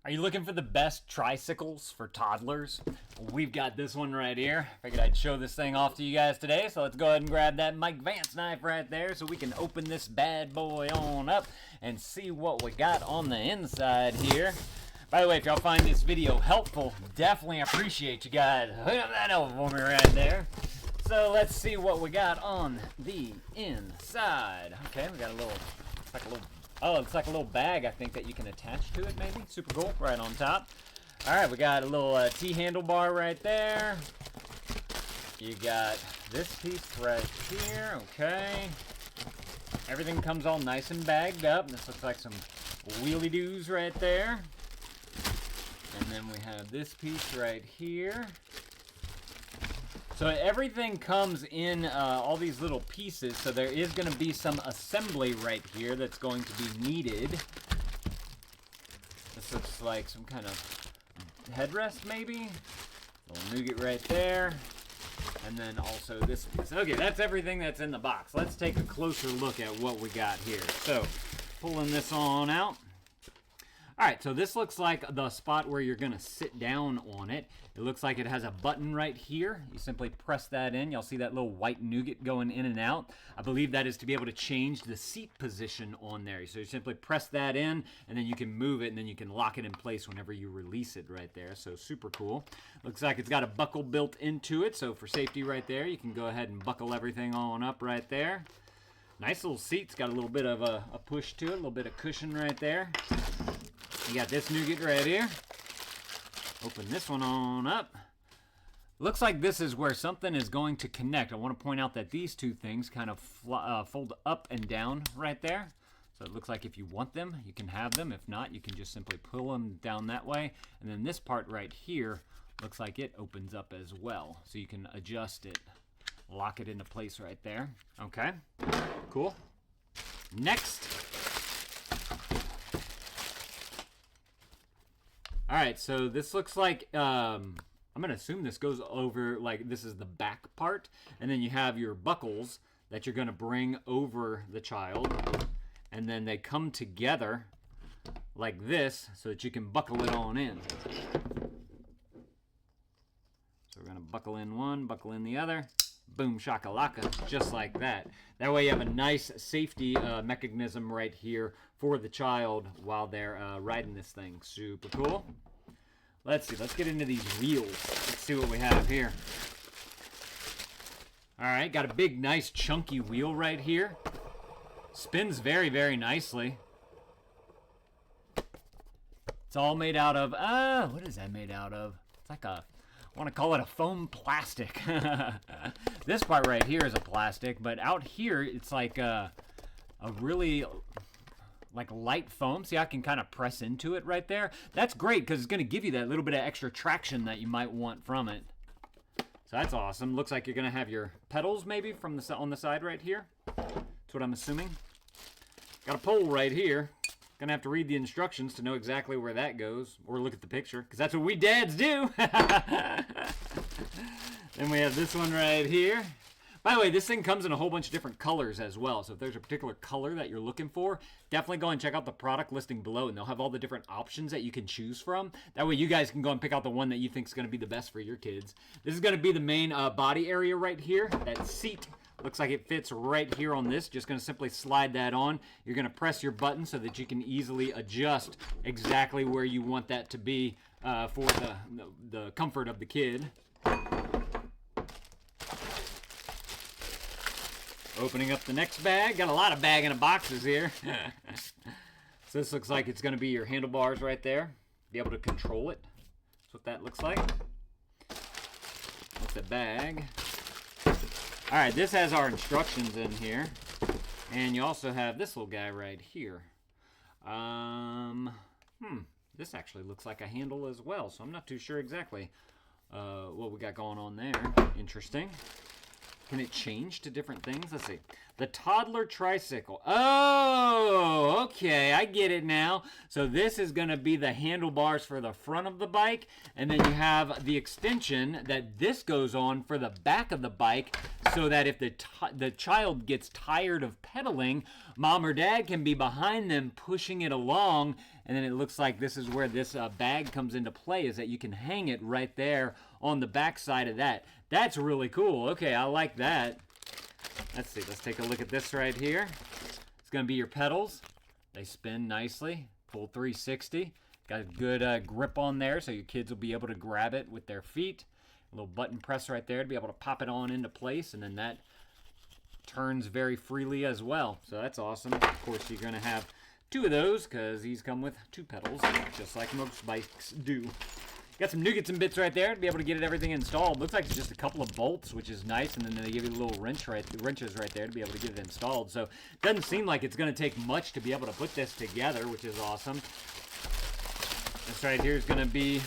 Are you looking for the best tricycles for toddlers? We've got this one right here. Figured I'd show this thing off to you guys today, so let's go ahead and grab that Mike Vance knife right there so we can open this bad boy on up and see what we got on the inside here. By the way, if y'all find this video helpful, definitely appreciate you guys hooking up that over for me right there. So let's see what we got on the inside. Okay, we got a little, it's like a little bag, I think, that you can attach to it, maybe. Super cool, right on top. All right, we got a little T-handlebar right there. You got this piece right here, okay. Everything comes all nice and bagged up. This looks like some wheelie-doos right there. And then we have this piece right here. So everything comes in all these little pieces, so there is going to be some assembly right here that's going to be needed. This looks like some kind of headrest, maybe. Little nougat right there. And then also this piece. Okay, that's everything that's in the box. Let's take a closer look at what we got here. So, pulling this on out. Alright, so this looks like the spot where you're going to sit down on it. It looks like it has a button right here. You simply press that in. You'll see that little white nougat going in and out. I believe that is to be able to change the seat position on there. So you simply press that in, and then you can move it, and then you can lock it in place whenever you release it right there. So super cool. Looks like it's got a buckle built into it, so for safety right there, you can go ahead and buckle everything on up right there. Nice little seat. It's got a little bit of a push to it, a little bit of cushion right there. You got this nougat right here. Open this one on up. Looks like this is where something is going to connect. I want to point out that these two things kind of fold up and down right there. So it looks like if you want them, you can have them. If not, you can just simply pull them down that way. And then this part right here looks like it opens up as well. So you can adjust it, lock it into place right there. Okay, cool. Next. Alright, so this looks like, I'm going to assume this goes over, like, this is the back part, and then you have your buckles that you're going to bring over the child, and then they come together like this so that you can buckle it on in. So we're going to buckle in one, buckle in the other, boom shakalaka, just like that. That way you have a nice safety mechanism right here for the child while they're riding this thing. Super cool. Let's see, let's get into these wheels. Let's see what we have here. Alright, got a big, nice, chunky wheel right here. Spins very, very nicely. It's all made out of, what is that made out of? It's like a, I want to call it a foam plastic. This part right here is a plastic, but out here it's like a really like light foam. See, I can kind of press into it right there. That's great because it's going to give you that little bit of extra traction that you might want from it. So that's awesome. Looks like you're going to have your pedals maybe from the on the side right here. That's what I'm assuming. Got a pole right here. Gonna have to read the instructions to know exactly where that goes, or look at the picture, because that's what we dads do. Then we have this one right here. By the way, this thing comes in a whole bunch of different colors as well, so if there's a particular color that you're looking for, definitely go and check out the product listing below, and they'll have all the different options that you can choose from. That way you guys can go and pick out the one that you think is going to be the best for your kids. This is going to be the main body area right here, that seat. Looks like it fits right here on this. Just going to simply slide that on. You're going to press your button so that you can easily adjust exactly where you want that to be for the comfort of the kid. Opening up the next bag. Got a lot of bag in the boxes here. So this looks like it's going to be your handlebars right there. Be able to control it. That's what that looks like. That's the bag. Alright, this has our instructions in here. And you also have this little guy right here. This actually looks like a handle as well, so I'm not too sure exactly what we got going on there. Interesting. Can it change to different things? Let's see. The Toddler Tricycle. Oh, okay. I get it now. So this is going to be the handlebars for the front of the bike. And then you have the extension that this goes on for the back of the bike so that if the child gets tired of pedaling, mom or dad can be behind them pushing it along And then it looks like this is where this bag comes into play, is that you can hang it right there on the back side of that. That's really cool. Okay, I like that. Let's see. Let's take a look at this right here. It's going to be your pedals. They spin nicely. Full 360. Got a good grip on there, so your kids will be able to grab it with their feet. A little button press right there to be able to pop it on into place, and then that turns very freely as well. So that's awesome. Of course, you're going to have 2 of those because these come with 2 pedals, just like most bikes do. Got some nougats and bits right there to be able to get everything installed. Looks like it's just a couple of bolts, which is nice, and then they give you little wrenches right there to be able to get it installed. So it doesn't seem like it's going to take much to be able to put this together, which is awesome. This right here is going to be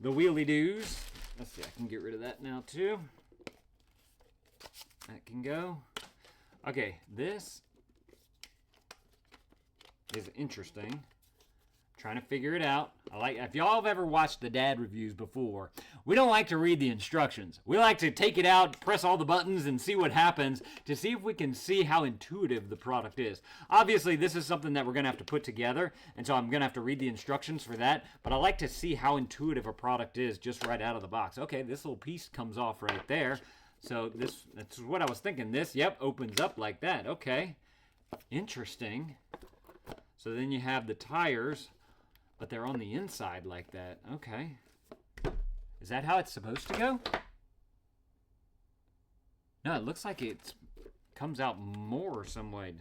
the wheelie-doos. Let's see, I can get rid of that now too. That can go. Okay, this is interesting. Trying to figure it out. If y'all have ever watched the dad reviews before, we don't like to read the instructions. We like to take it out, press all the buttons, and see what happens to see if we can see how intuitive the product is. Obviously, this is something that we're going to have to put together, and so I'm going to have to read the instructions for that, but I like to see how intuitive a product is just right out of the box. Okay, this little piece comes off right there. So that's what I was thinking. This, yep, opens up like that. Okay, interesting. So then you have the tires, but they're on the inside like that. Okay. Is that how it's supposed to go? No, it looks like it comes out more some way,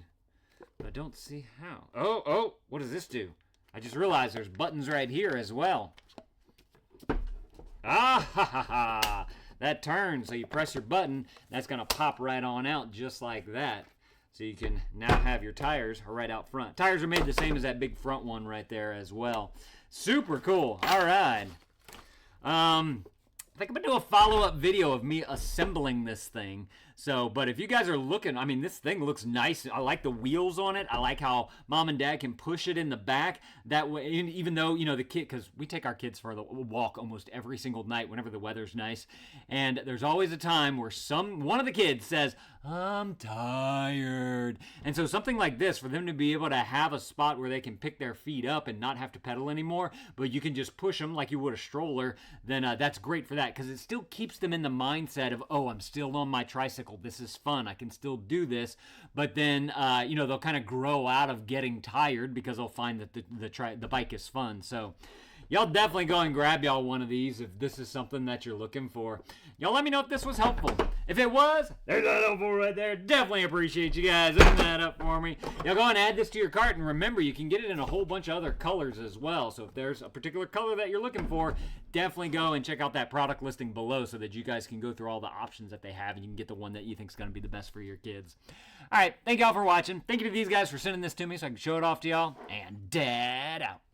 but I don't see how. Oh, what does this do? I just realized there's buttons right here as well. Ah, ha, ha, ha. That turns, so you press your button, that's going to pop right on out just like that. So you can now have your tires right out front. Tires are made the same as that big front one right there as well. Super cool. All right. I think I'm going to do a follow-up video of me assembling this thing. So, but if you guys are looking, I mean, this thing looks nice. I like the wheels on it. I like how mom and dad can push it in the back. That way, even though, you know, the kid, because we take our kids for a walk almost every single night whenever the weather's nice. And there's always a time where one of the kids says, I'm tired. And so something like this, for them to be able to have a spot where they can pick their feet up and not have to pedal anymore, but you can just push them like you would a stroller, then that's great for that, because it still keeps them in the mindset of, oh, I'm still on my tricycle. This is fun. I can still do this. But then, you know, they'll kind of grow out of getting tired because they'll find that the bike is fun. So y'all definitely go and grab y'all one of these if this is something that you're looking for. Y'all let me know if this was helpful. If it was, there's that helpful right there. Definitely appreciate you guys opening that up for me. Y'all go and add this to your cart, and remember, you can get it in a whole bunch of other colors as well. So if there's a particular color that you're looking for, definitely go and check out that product listing below so that you guys can go through all the options that they have, and you can get the one that you think is going to be the best for your kids. All right, thank y'all for watching. Thank you to these guys for sending this to me so I can show it off to y'all. And Dad out.